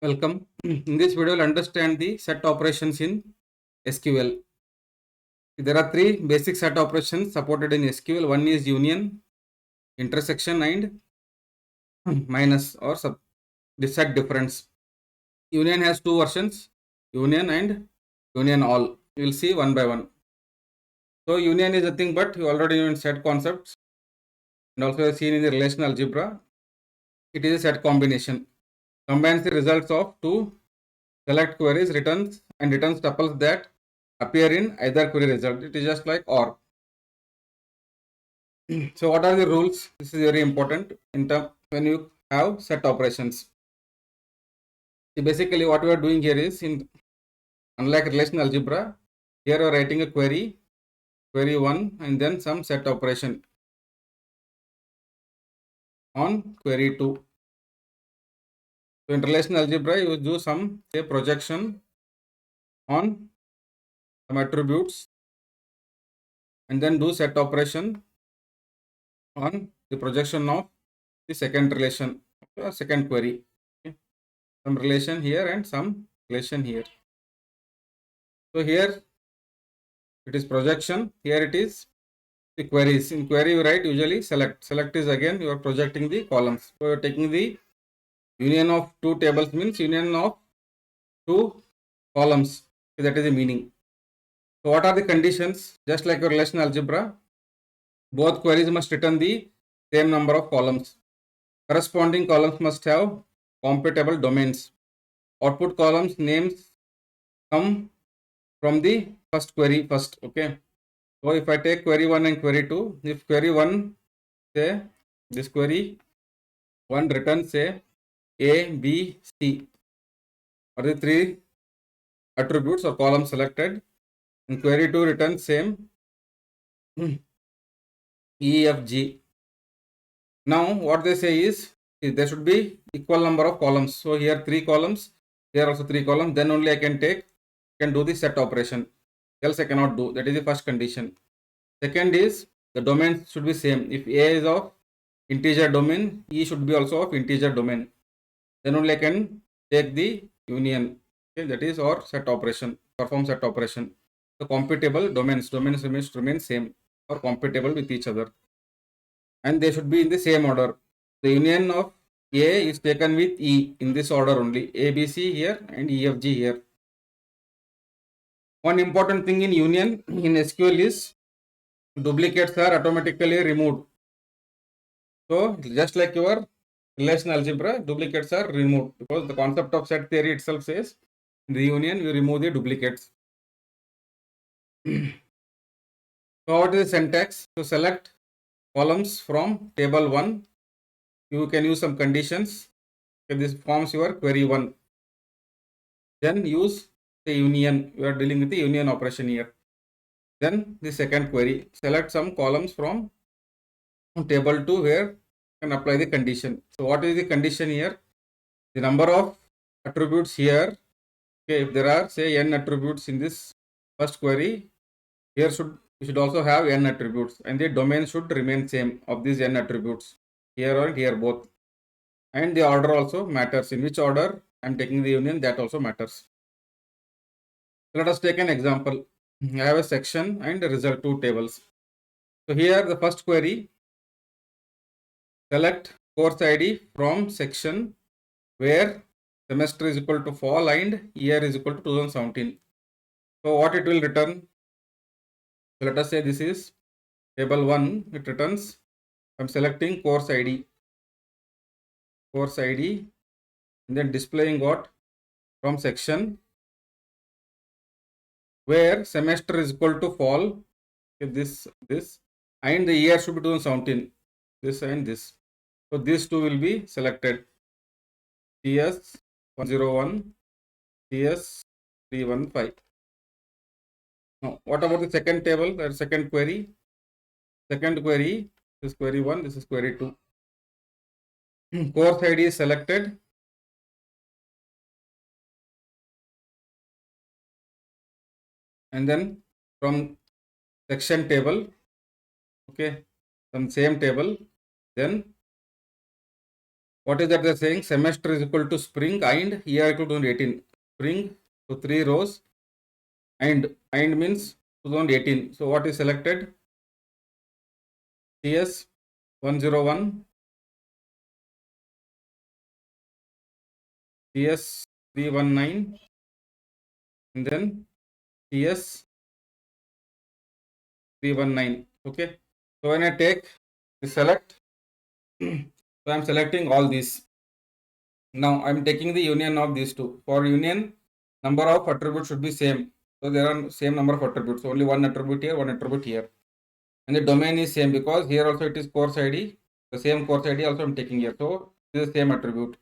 Welcome. In this video, we'll understand the set operations in SQL. There are three basic set operations supported in SQL. One is union, intersection, and minus or the set difference. Union has two versions, union and union all. You will see one by one. So union is nothing but you already know in set concepts and also seen in the relational algebra. It is a set combination. Combines the results of two select queries, returns tuples that appear in either query result. It is just like OR. So what are the rules? This is very important in term when you have set operations. See, basically what we are doing here is, unlike relational algebra, here we are writing a query 1 and then some set operation on query 2. So in relational algebra you do some say projection on some attributes and then do set operation on the projection of the second relation, second query. Okay. Some relation here and some relation here. So here it is projection, here it is the queries. In query you write usually select. Select is again you are projecting the columns. So you are taking the union of two tables means union of two columns. So that is the meaning. So what are the conditions? Just like your relational algebra, both queries must return the same number of columns. Corresponding columns must have compatible domains. Output columns names come from the first query first. Okay. So if I take query 1 and query 2, if query 1 say this query 1 returns say A, B, C are the three attributes or columns selected, and query 2 returns same E, F, G. Now what they say is there should be equal number of columns. So here 3 columns, here also 3 columns, then only I can do the set operation, else I cannot do. That is the first condition. Second is the domain should be same. If A is of integer domain, E should be also of integer domain. Then only I can take the union. Okay, that is or set operation, perform set operation. The compatible domains remain same or compatible with each other, and they should be in the same order. The union of A is taken with E in this order only. A, B, C here and E, F, G here. One important thing in union in SQL is duplicates are automatically removed. So just like your relational algebra, duplicates are removed because the concept of set theory itself says in the union you remove the duplicates. So what is the syntax? To select columns from table 1, you can use some conditions. Okay, this forms your query 1. Then use the union. You are dealing with the union operation here. Then the second query, select some columns from table 2 where you can apply the condition. So what is the condition here? The number of attributes here. Okay, if there are say n attributes in this first query, here you should also have n attributes, and the domain should remain same of these n attributes here or here both, and the order also matters. In which order I am taking the union, that also matters. So let us take an example. I have a section and a result, two tables. So here the first query, select course ID from section where semester is equal to fall and year is equal to 2017. So what it will return? So let us say this is table 1. It returns, I am selecting course ID, and then displaying what? From section where semester is equal to fall. Okay, this and the year should be 2017. This and this. So these two will be selected. CS 101, CS 315. Now, what about the second table? That second query. Second query, this is query 1, this is query 2. Course ID is selected. And then from section table, okay, from same table, then What is that they're saying? Semester is equal to spring and year equal to 2018. Spring, so 3 rows, and means 2018. So what is selected? CS 101, CS 319, and then CS 319. Okay. So when I take the select, so I'm selecting all these. Now I'm taking the union of these two. For union, number of attributes should be same. So there are same number of attributes. Only one attribute here, one attribute here. And the domain is same because here also it is course ID. The same course ID also I'm taking here. So it is the same attribute.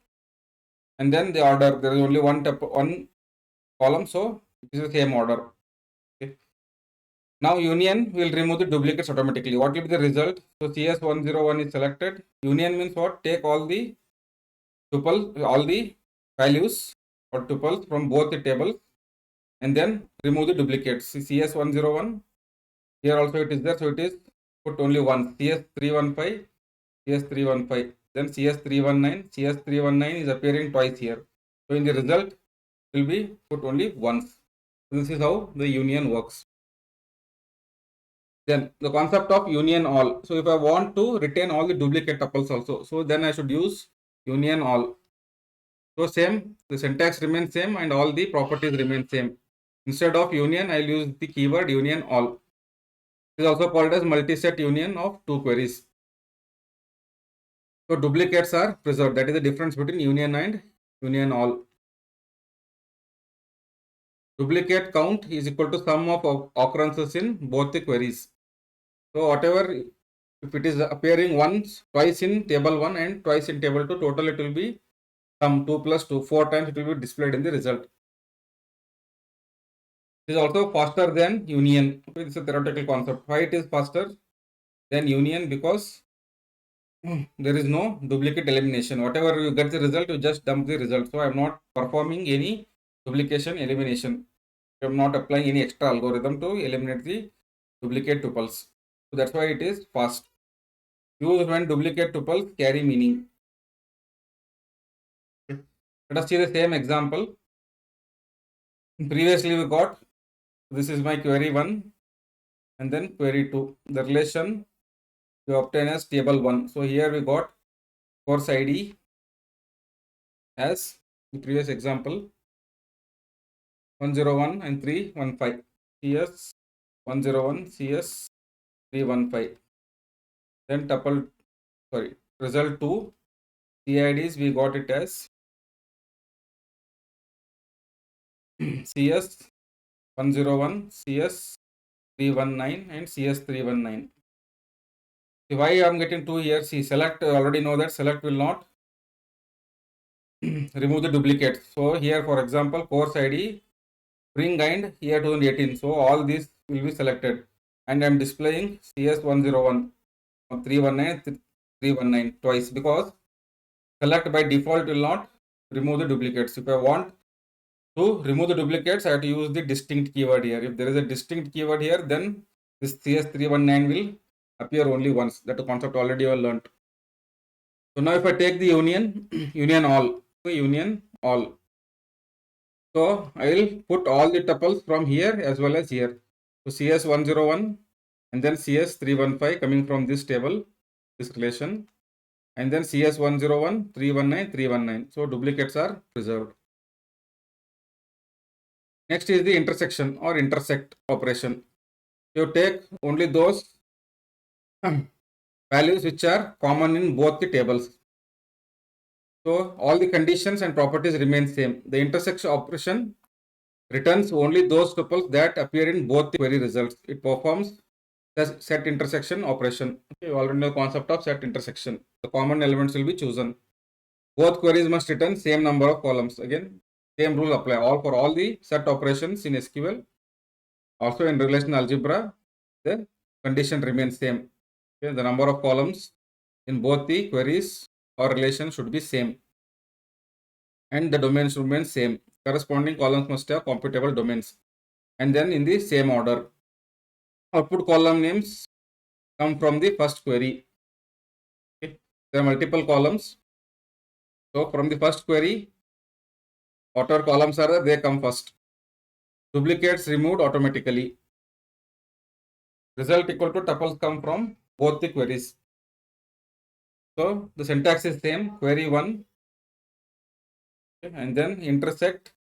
And then the order, there is only one column. So it is the same order. Okay. Now union will remove the duplicates automatically. What will be the result? So CS101 is selected. Union means what? Take all the all the values or tuples from both the tables and then remove the duplicates. CS101, here also it is there, so it is put only one. CS315, CS315, then CS319, CS319 is appearing twice here. So in the result will be put only once. This is how the union works. Then the concept of union all. So if I want to retain all the duplicate tuples also, so then I should use union all. So same, the syntax remains same and all the properties remain same. Instead of union, I'll use the keyword union all. It is also called as multi-set union of two queries. So duplicates are preserved. That is the difference between union and union all. Duplicate count is equal to sum of occurrences in both the queries. So whatever, if it is appearing twice in table 1 and twice in table 2, total it will be sum 2 plus 2, 4 times it will be displayed in the result. It is also faster than union. It is a theoretical concept. Why it is faster than union? Because there is no duplicate elimination. Whatever you get the result, you just dump the result. So I am not performing any duplication elimination. I am not applying any extra algorithm to eliminate the duplicate tuples. So that's why it is fast. Use when duplicate tuples carry meaning. Let us see the same example. Previously we got, this is my query 1 and then query 2. The relation you obtain as table 1. So here we got course ID as the previous example 101 and 315. CS 101, CS 315. Then result 2 CIDs we got it as CS 101, CS 319 and CS 319. Why I am getting 2 here? See, select, already know that select will not remove the duplicates. So here, for example, course ID, spring and year 2018. So all these will be selected, and I am displaying CS101, 319, 319 twice because select by default will not remove the duplicates. If I want to remove the duplicates, I have to use the distinct keyword here. If there is a distinct keyword here, then this CS319 will appear only once. That concept already you have learned. So now if I take the union, union all, so union all. So I will put all the tuples from here as well as here. So CS101 and then CS315 coming from this table, this relation, and then CS101, 319, 319. So duplicates are preserved. Next is the intersection or intersect operation. You take only those values which are common in both the tables. So all the conditions and properties remain same. The intersection operation returns only those tuples that appear in both the query results. It performs the set intersection operation. Okay, you already know the concept of set intersection. The common elements will be chosen. Both queries must return same number of columns. Again, same rule apply all for all the set operations in SQL. Also in relational algebra, the condition remains same. Okay, the number of columns in both the queries or relations should be same, and the domains should remain same. Corresponding columns must have computable domains, and then in the same order. Output column names come from the first query. Okay. There are multiple columns. So from the first query, whatever columns are there, they come first. Duplicates removed automatically. Result equal to tuples come from both the queries. So the syntax is same, query 1, okay, and then intersect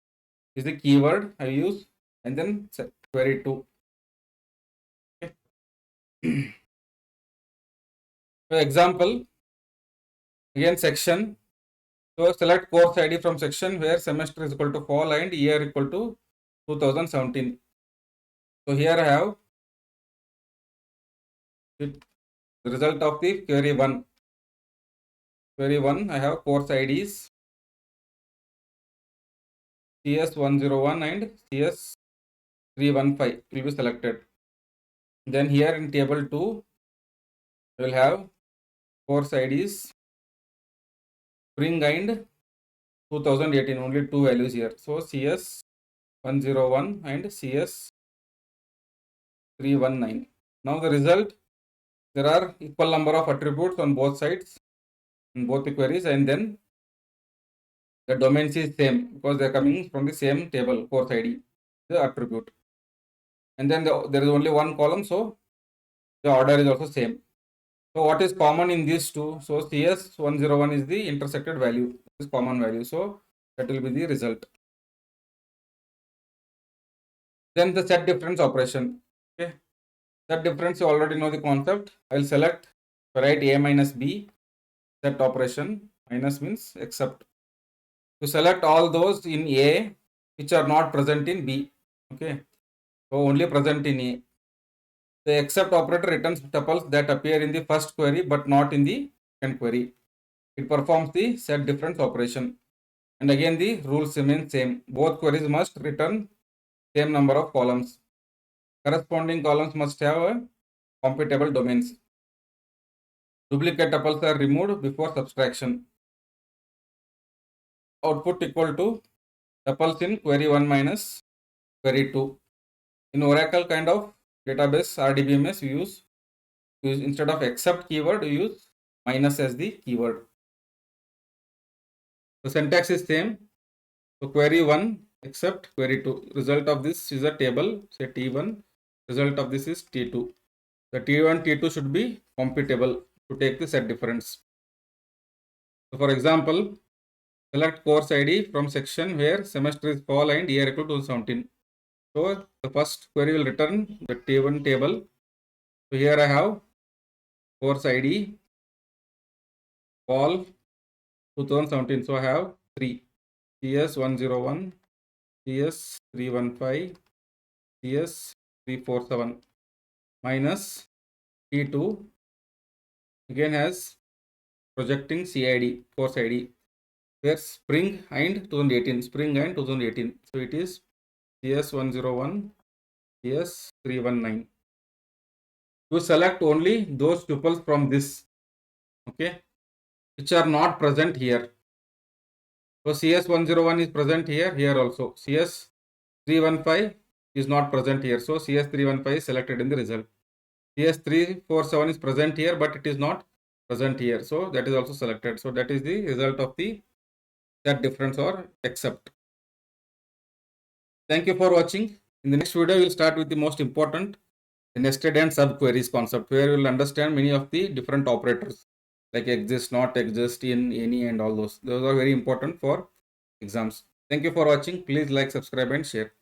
is the keyword I use, and then query 2. Okay. For example, again section. So select course ID from section where semester is equal to fall and year equal to 2017. So here I have the result of the query 1. Query 1, I have course IDs CS101 and CS315 will be selected. Then here in table 2, we will have course IDs spring and 2018, only two values here. So CS101 and CS319. Now the result, there are equal number of attributes on both sides in both the queries, and then the domains is same because they are coming from the same table, course ID, the attribute. And then there is only one column, so the order is also same. So what is common in these two? So CS101 is the intersected value, is common value. So that will be the result. Then the set difference operation. Okay, set difference, you already know the concept. I will select, write A minus B, set operation, minus means except. To select all those in A which are not present in B. Okay, so only present in A. The except operator returns tuples that appear in the first query but not in the second query. It performs the set difference operation. And again the rules remain same. Both queries must return same number of columns. Corresponding columns must have a compatible domains. Duplicate tuples are removed before subtraction. Output equal to tuples in query 1 minus query 2. In Oracle kind of database or DBMS, we use instead of except keyword, we use minus as the keyword. The syntax is same. So query 1 except query 2. Result of this is a table, say T1. Result of this is T2. The T1, T2 should be compatible to take the set difference. So for example, select course ID from section where semester is fall and year equal to 2017. So the first query will return the T1 table. So here I have course ID fall 2017. So I have 3, CS101, CS315, CS347 minus T2 again has projecting CID, course ID, where spring and 2018. So it is CS101, CS319. You select only those tuples from this, okay, which are not present here. So CS101 is present here, here also. CS315 is not present here. So CS315 is selected in the result. CS347 is present here, but it is not present here. So that is also selected. So that is the result of the set difference or except. Thank you for watching. In the next video, we will start with the most important, the nested and subqueries concept, where we will understand many of the different operators like exist, not exist, in, any, and all those. Those are very important for exams. Thank you for watching. Please like, subscribe, and share.